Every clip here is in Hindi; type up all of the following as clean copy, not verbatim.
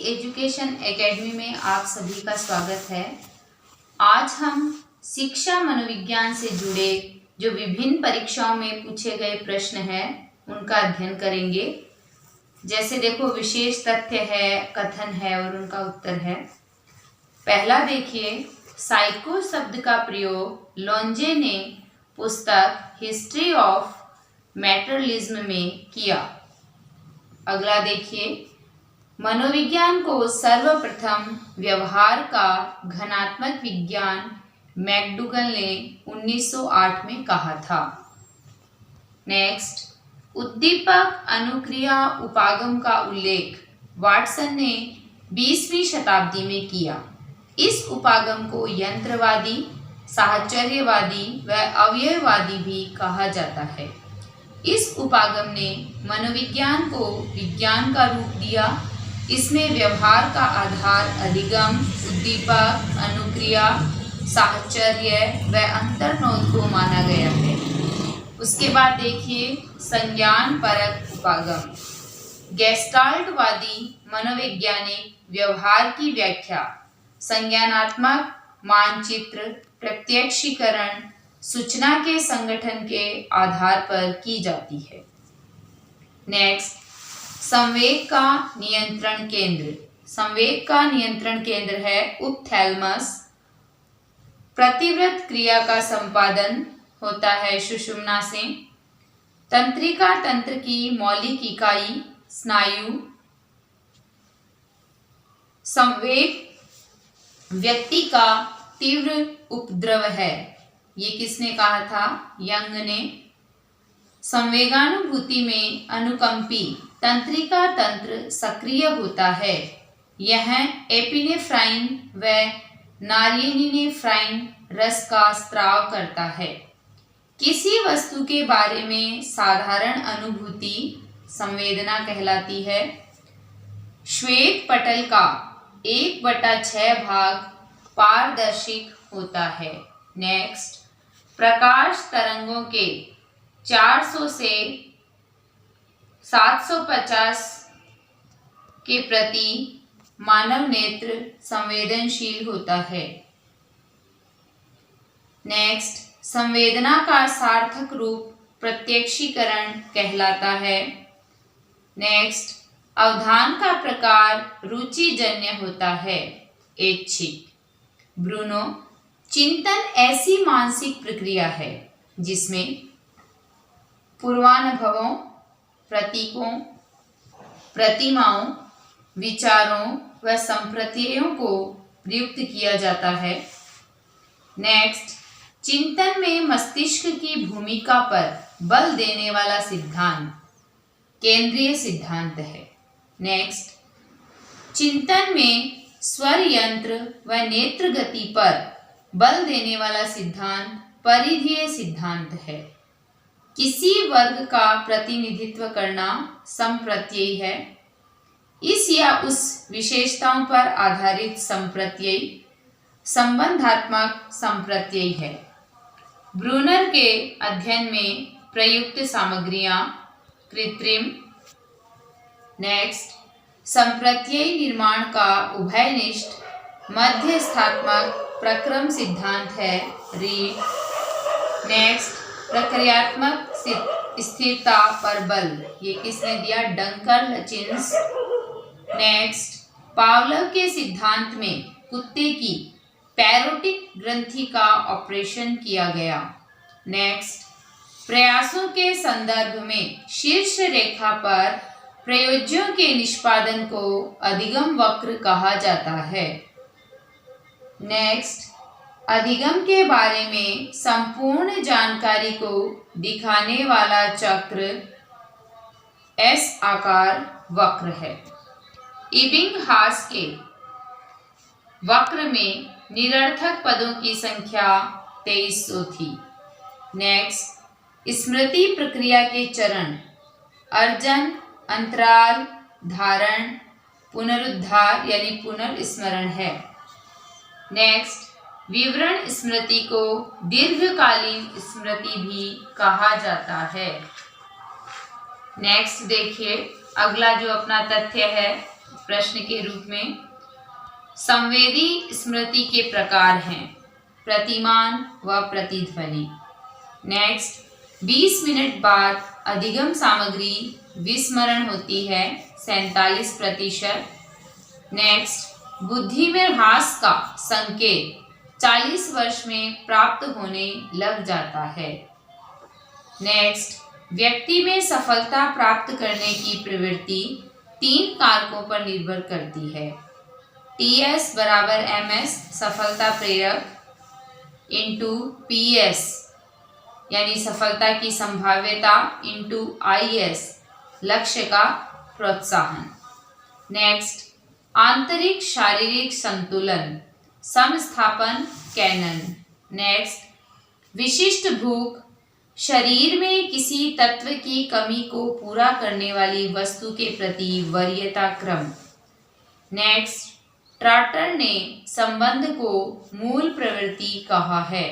एजुकेशन एकेडमी में आप सभी का स्वागत है। आज हम शिक्षा मनोविज्ञान से जुड़े जो विभिन्न परीक्षाओं में पूछे गए प्रश्न हैं उनका अध्ययन करेंगे। जैसे देखो, विशेष तथ्य है, कथन है और उनका उत्तर है। पहला देखिए, साइको शब्द का प्रयोग लोंजे ने पुस्तक हिस्ट्री ऑफ मैटरलिज्म में किया। अगला देखिए, मनोविज्ञान को सर्वप्रथम व्यवहार का घनात्मक विज्ञान मैकडूगल ने 1908 में कहा था। नेक्स्ट, उद्दीपक अनुक्रिया उपागम का उल्लेख वाटसन ने 20वीं शताब्दी में किया। इस उपागम को यंत्रवादी, साहचर्यवादी व अवयववादी भी कहा जाता है। इस उपागम ने मनोविज्ञान को विज्ञान का रूप दिया। इसमें व्यवहार का आधार अधिगम, उद्दीपक, अनुक्रिया, साहचर्य व अंतर्नोद को माना गया है। उसके बाद देखिए, संज्ञान परक उपागम। गेस्टाल्टवादी मनोवैज्ञानिक व्यवहार की व्याख्या संज्ञानात्मक मानचित्र, प्रत्यक्षीकरण, सूचना के संगठन के आधार पर की जाती है। नेक्स्ट, संवेग का नियंत्रण केंद्र। संवेग का नियंत्रण केंद्र है उपथैलेमस। प्रतिव्रत क्रिया का संपादन होता है सुषुम्ना से। तंत्रिका तंत्र की मौलिक इकाई स्नायु। संवेग व्यक्ति का तीव्र उपद्रव है। ये किसने कहा था? यंग ने। संवेगानुभूति में अनुकंपी तंत्रिका तंत्र सक्रिय होता है। यह एपिनेफ्राइन व नारियनिनेफ्राइन रस का स्राव करता है। किसी वस्तु के बारे में साधारण अनुभूति संवेदना कहलाती है। श्वेत पटल का 1/6 भाग पारदर्शिक होता है। नेक्स्ट, प्रकाश तरंगों के 400 से 750 के प्रति मानव नेत्र संवेदनशील होता है। नेक्स्ट, संवेदना का सार्थक रूप प्रत्यक्षीकरण कहलाता है। नेक्स्ट, अवधान का प्रकार रुचिजन्य होता है, ऐच्छिक। ब्रूनो, चिंतन ऐसी मानसिक प्रक्रिया है जिसमें पूर्वानुभवों, प्रतीकों, प्रतिमाओं, विचारों व संप्रत्ययों को प्रयुक्त किया जाता है। नेक्स्ट, चिंतन में मस्तिष्क की भूमिका पर बल देने वाला सिद्धांत केंद्रीय सिद्धांत है। नेक्स्ट, चिंतन में स्वर यंत्र व नेत्र गति पर बल देने वाला सिद्धांत परिधीय सिद्धांत है। किसी वर्ग का प्रतिनिधित्व करना संप्रत्ययी है। इस या उस विशेषताओं पर आधारित संप्रत्ययी संबंधात्मक संप्रत्ययी है। ब्रूनर के अध्ययन में प्रयुक्त सामग्रियां कृत्रिम। नेक्स्ट, संप्रत्ययी निर्माण का उभयनिष्ठ मध्यस्थात्मक प्रक्रम सिद्धांत है, रीड। नेक्स्ट, प्रक्रियात्मक स्थिरता पर बल, ये किसने दिया? डंकर लचिन्स। नेक्स्ट, पावलोव के सिद्धांत में कुत्ते की पैरोटिक ग्रंथि का ऑपरेशन किया गया। नेक्स्ट, प्रयासों के संदर्भ में शीर्ष रेखा पर प्रयोज्यों के निष्पादन को अधिगम वक्र कहा जाता है। नेक्स्ट, अधिगम के बारे में संपूर्ण जानकारी को दिखाने वाला चक्र एस आकार वक्र है। इबिंगहास के वक्र में निरर्थक पदों की संख्या 2300 थी। नेक्स्ट, स्मृति प्रक्रिया के चरण अर्जन, अंतराल, धारण, पुनरुद्धार यानी पुनर्स्मरण है। नेक्स्ट, विवरण स्मृति को दीर्घकालीन स्मृति भी कहा जाता है। नेक्स्ट देखिए, अगला जो अपना तथ्य है, प्रश्न के रूप में। संवेदी स्मृति के प्रकार हैं प्रतिमान व प्रतिध्वनि। नेक्स्ट, 20 मिनट बाद अधिगम सामग्री विस्मरण होती है 47%। नेक्स्ट, बुद्धि में ह्रास का संकेत 40 वर्ष में प्राप्त होने लग जाता है। नेक्स्ट, व्यक्ति में सफलता प्राप्त करने की प्रवृत्ति 3 कारकों पर निर्भर करती है। TS बराबर MS सफलता प्रेरक इंटू PS यानी सफलता की संभाव्यता इंटू IS लक्ष्य का प्रोत्साहन। नेक्स्ट, आंतरिक शारीरिक संतुलन समस्थापन कैनन। नेक्स्ट, विशिष्ट भूख शरीर में किसी तत्व की कमी को पूरा करने वाली वस्तु के प्रति वरीयता क्रम। नेक्स्ट, ट्राटर ने संबंध को मूल प्रवृत्ति कहा है।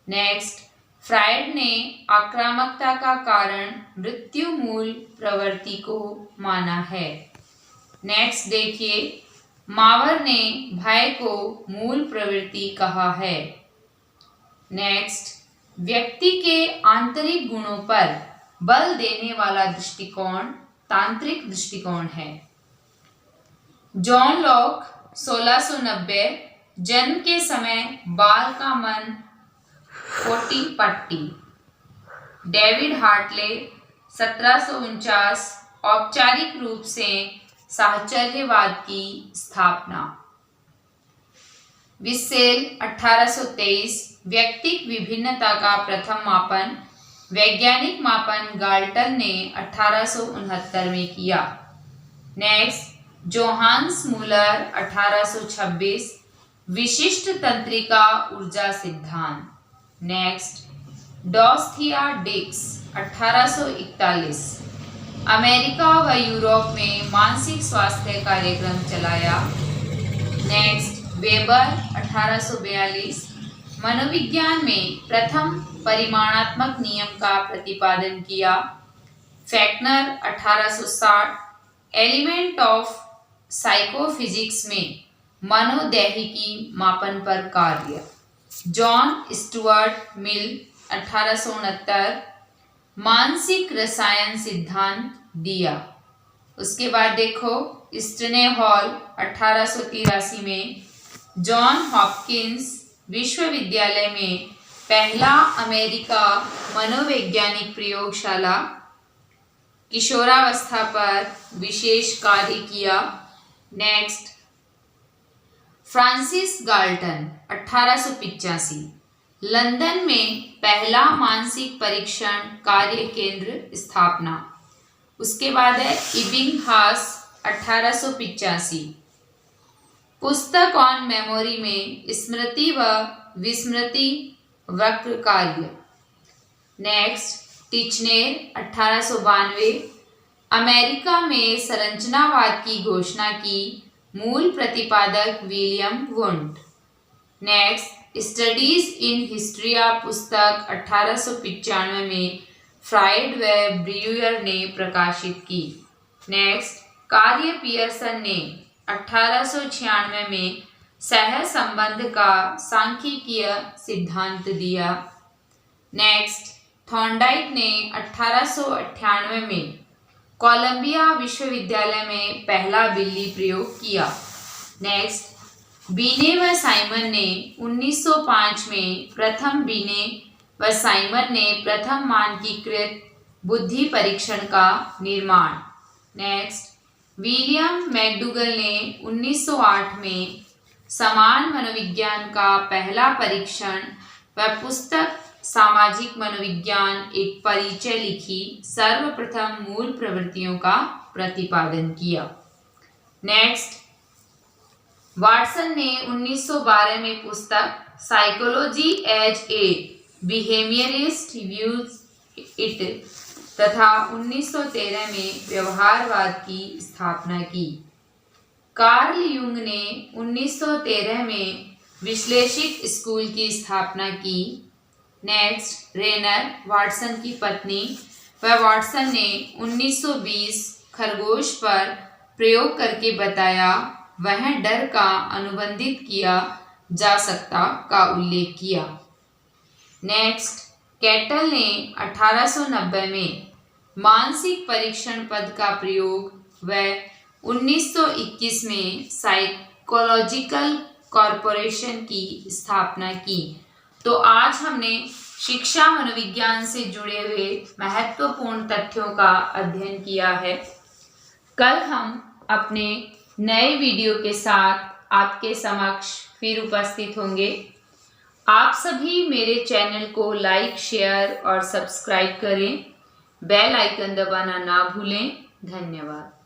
नेक्स्ट, फ्रायड ने आक्रामकता का कारण मृत्यु मूल प्रवृत्ति को माना है। नेक्स्ट देखिए, मावर ने भय को मूल प्रवृत्ति कहा है। नेक्स्ट, व्यक्ति के आंतरिक गुणों पर बल देने वाला दृष्टिकोण तांत्रिक दृष्टिकोण है। जॉन लॉक 1690 जन्म के समय बाल का मन कोटी पट्टी। डेविड हार्टले 1749 औपचारिक रूप से साहचर्यवाद की स्थापना। विसेल 1823 व्यक्तिक विभिन्नता का प्रथम मापन। वैज्ञानिक मापन गाल्टन ने 1869 में किया। नेक्स्ट, जोहान्स मूलर 1826 विशिष्ट तंत्रिका ऊर्जा सिद्धांत। नेक्स्ट, डॉस्थिया डिक्स 1841 अमेरिका व यूरोप में मानसिक स्वास्थ्य कार्यक्रम चलाया। नेक्स्ट, वेबर 1842 मनोविज्ञान में प्रथम परिमाणात्मक नियम का प्रतिपादन किया। फैक्नर 1860 एलिमेंट ऑफ साइकोफिजिक्स में मनोदैहिकी मापन पर कार्य। जॉन स्टुअर्ट मिल 1869 मानसिक रसायन सिद्धांत दिया। उसके बाद देखो, स्टने हॉल 1883 में जॉन हॉपकिंस विश्वविद्यालय में पहला अमेरिका मनोवैज्ञानिक प्रयोगशाला किशोरावस्था पर विशेष कार्य किया। नेक्स्ट, फ्रांसिस गाल्टन 1885 लंदन में पहला मानसिक परीक्षण कार्य केंद्र स्थापना। उसके बाद है इबिंगहास 1885 पुस्तक ऑन मेमोरी में स्मृति व विस्मृति वक्र कार्य। नेक्स्ट, टिचनेर 1892 अमेरिका में संरचनावाद की घोषणा की। मूल प्रतिपादक William Wundt. Next, studies in hysteria पुस्तक 1895 में फ्रायड व ब्रियूयर ने प्रकाशित की। नेक्स्ट, कार्य पियर्सन ने 1896 में सह संबंध का सांख्यिकीय सिद्धांत दिया। नेक्स्ट, थॉर्नडाइक ने 1898 में कोलंबिया विश्वविद्यालय में पहला बिल्ली प्रयोग किया। नेक्स्ट, बीने व साइमन ने 1905 में प्रथम बीने व साइमन ने प्रथम मानकीकृत बुद्धि परीक्षण का निर्माण। नेक्स्ट, विलियम मैकडूगल ने 1908 में समान मनोविज्ञान का पहला परीक्षण व पुस्तक सामाजिक मनोविज्ञान एक परिचय लिखी। सर्वप्रथम मूल प्रवृत्तियों का प्रतिपादन किया। नेक्स्ट, वाटसन ने 1912 में पुस्तक psychology as a behaviourist views it तथा 1913 में व्यवहारवाद की स्थापना की। कार्ल युंग ने 1913 में विश्लेषित स्कूल की स्थापना की। नेक्स्ट, रेनर वाटसन की पत्नी व वाटसन ने 1920 खरगोश पर प्रयोग करके बताया, वह डर का अनुबंधित किया जा सकता का उल्लेख किया। नेक्स्ट, कैटल ने 1890 में मानसिक परीक्षण पद का प्रयोग व 1921 में साइकोलॉजिकल कॉरपोरेशन की स्थापना की। तो आज हमने शिक्षा मनोविज्ञान से जुड़े हुए महत्वपूर्ण तथ्यों का अध्ययन किया है। कल हम अपने नए वीडियो के साथ आपके समक्ष फिर उपस्थित होंगे। आप सभी मेरे चैनल को लाइक, शेयर और सब्सक्राइब करें। बेल आइकन दबाना ना भूलें। धन्यवाद।